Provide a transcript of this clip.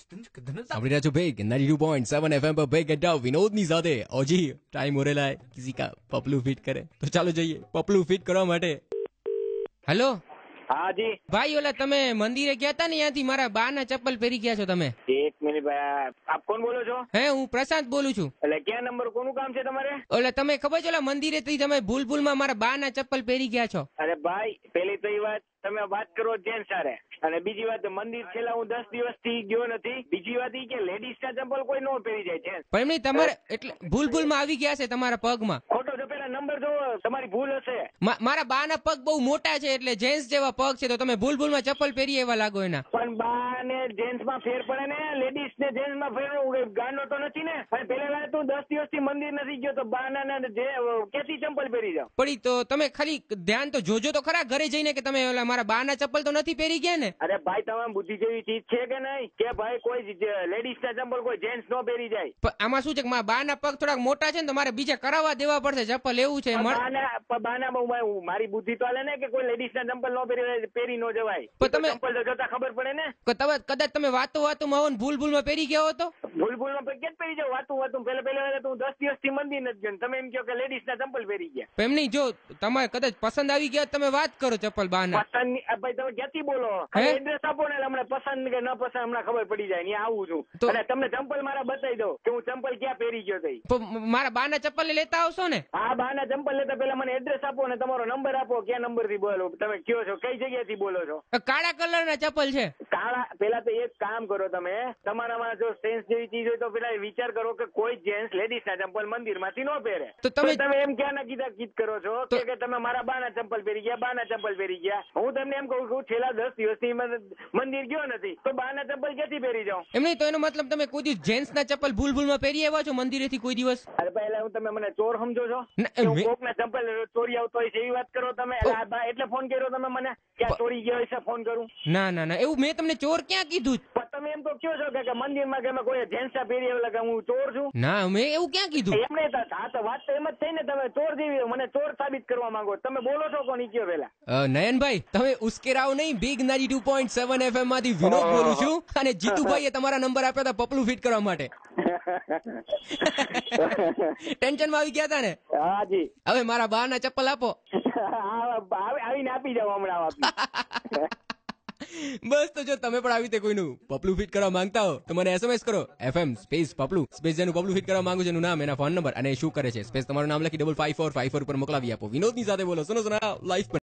સાંભળી રહ્યા છો ભેગ 92.7 FM પર ભેગ અડ્ડા વિનોદની સાથે ઓજી ટાઈમ हो रहा है किसी का पपलू फिट करे तो ચાલો જઈએ પપલू ફિટ કરવા માટે. હેલો हाँ जी ભાઈ ઓલા તમે મંદિરે ગયા હતા ને ત્યાંથી મારા બા ના ચપ્પલ પહેરી ગયા છો તમે. एक मिनट भाई आप कौन बोलो છો? હે હું પ્રશાંત બોલું છું. એટલે ક્યાં નંબર કોનું કામ છે તમારે? ઓલા તમે ખબર છે ઓલા મંદિરે થી તમે ભૂલભૂલમાં મારા બા ના ચપ્પલ પહેરી ગયા છો. અરે ભાઈ પેલી તો એ વાત તમે વાત કરો જેન સારે અને બીજી વાત મંદિર છેલ્લા હું 10 દિવસથી ગયો નથી. બીજી વાત એ કે લેડીઝ ના ચંપલ કોઈ નો પહેરી જાય છે. પણ એમની તમારે એટલે ભૂલભૂલમાં આવી ગયા છે તમારા પગમાં. ખોટો જો પેલા નંબર જો તમારી ભૂલ હશે. મારા બા ના પગ બહુ મોટા છે એટલે જેન્ટ્સ જેવા પગ છે તો તમે ભૂલભૂલમાં ચપ્પલ પહેરી એવા લાગો એના. પણ બા ને જેન્ટ્સ માં ફેર પડે ને લેડીઝ ને જેન્ટ્સ માં ફેર ગાંડો તો નથી ને. અને પેલા વાત તું 10 દિવસથી મંદિર નથી ગયો તો બા ના જે કેથી ચંપલ પહેરી જાવ. પડી તો તમે ખાલી ધ્યાન તો જોજો તો ખરા ઘરે જઈને કે તમે ઓલા મારા બા ના ચપ્પલ તો નથી પહેરી ગયા ને. અરે ભાઈ તમામ બુદ્ધિ જેવી ચીજ છે કે નહીં કે ભાઈ કોઈ લેડીઝ ના ચંપલ કોઈ જેન્ટ્સ નો પહેરી જાય. પણ આમાં શું છે કે મારા બા ના પગ થોડાક મોટા છે ને તો મારે બીજા કરાવવા દેવા પડશે ચપ્પલ એવું છે. બાના બહુ મારી બુદ્ધિ તો હાલે ને કે કોઈ લેડીઝ ના ચંપલ નો પહેરી નો જવાય. પણ તમે ચંપલ તો જોતા ખબર પડે ને. કદાચ તમે વાતોમાં આવો ને ભૂલમાં પહેરી ગયા હો તો ભૂલમાં ક્યાં પહેરી જાવ વાતું પેલા તું 10 દિવસથી મંદિર નથી ગયો તમે એમ કહો કે લેડીઝ ના ચંપલ પહેરી ગયા. એમ નહીં જો તમારે કદાચ પસંદ આવી ગયા તમે વાત કરો ચપ્પલ બા ના. પસંદ ભાઈ તમે ક્યાંથી બોલો એડ્રેસ આપો ને હમણાં પસંદ કે ન પસંદ હમણાં ખબર પડી જાય ત્યાં આવું છું અને તમને ચંપલ મારા બતાવી દો કે હું ચંપલ ક્યાં પહેરી ગયો થઈ. મારા બા ના ચપ્પલ લેતા આવશો ને? હા બા ના ચંપલ લેતા પેલા મને એડ્રેસ આપો ને તમારો નંબર આપો ક્યાં નંબર થી બોલો તમે કયો છો કઈ જગ્યાથી બોલો છો? કાળા કલર ના ચપ્પલ છે. કાળા પેલા તો એક કામ કરો તમે તમારામાં જો સેન્સ જેવી ચીજ હોય તો પેલા વિચાર કરો કે કોઈ જેન્ટ્સ લેડીઝ ના ચંપલ મંદિર માંથી ન પહેરે. તો તમે એમ ક્યાં ના કીધા કીધ કરો છો કે તમે મારા બા ના ચંપલ પહેરી ગયા બા ના ચંપલ પહેરી ગયા. હું તમને એમ કહું છું છેલ્લા 10 દિવસથી મંદિર ગયો નથી તો બા ના ચંપલ ક્યાંથી પહેરી જાઉં? એમ નહીં તો એનો મતલબ તમે કોઈ દિવસ જેન્ટ્સ ના ચપ્પલ ભૂલમાં પહેરી આવ્યા છો મંદિરેથી કોઈ દિવસ? અરે પહેલા હું તમે મને ચોર સમજો છો? કોક ના ચંપલ ચોરી આવતો હોય છે એવી વાત કરો તમે. એટલે ફોન કર્યો તમે મને ક્યાં ચોરી ગયો છે ફોન કરું? ના એવું મેં તમને ચોર ક્યાં કીધું? તમે એમ તો કયો છો કે મંદિર માં કે કોઈ જેન્ટ્સ પહેરી આવેલા કે હું ચોર છું? ના મેં એવું ક્યાં કીધું? એમને હા તો વાત તો એમ જ થઈ ને તમે ચોર જેવી મને ચોર સાબિત કરવા માંગો તમે બોલો છો કોની કયો પેલા? નયનભાઈ તમે ઉશ્કેરાવ નહીં બિગ 92.7 FM માંથી વિનોદ બોલું છું અને જીતુભાઈ એ તમારા નંબર આપ્યા હતા પપલું ફિટ કરવા માટે. ટેન્શન માં આવી ગયા હતા ને? હા જી. હવે મારા બા ના ચપ્પલ આપો. આવીને આપી જાવ હમણાં. બસ તો જો તમે પણ આવી રીતે કોઈનું પપલું ફિટ કરવા માંગતા હો તો મને SMS કરો FM સ્પેસ પપલું સ્પેસ જેનું પપલું ફિટ કરવા માંગુ છે એનું નામ એના ફોન નંબર અને શું કરે છે સ્પેસ તમારું નામ લખી 55454 પર મોકલાવી આપો. વિનોદની સાથે બોલો સુનો લાઈફ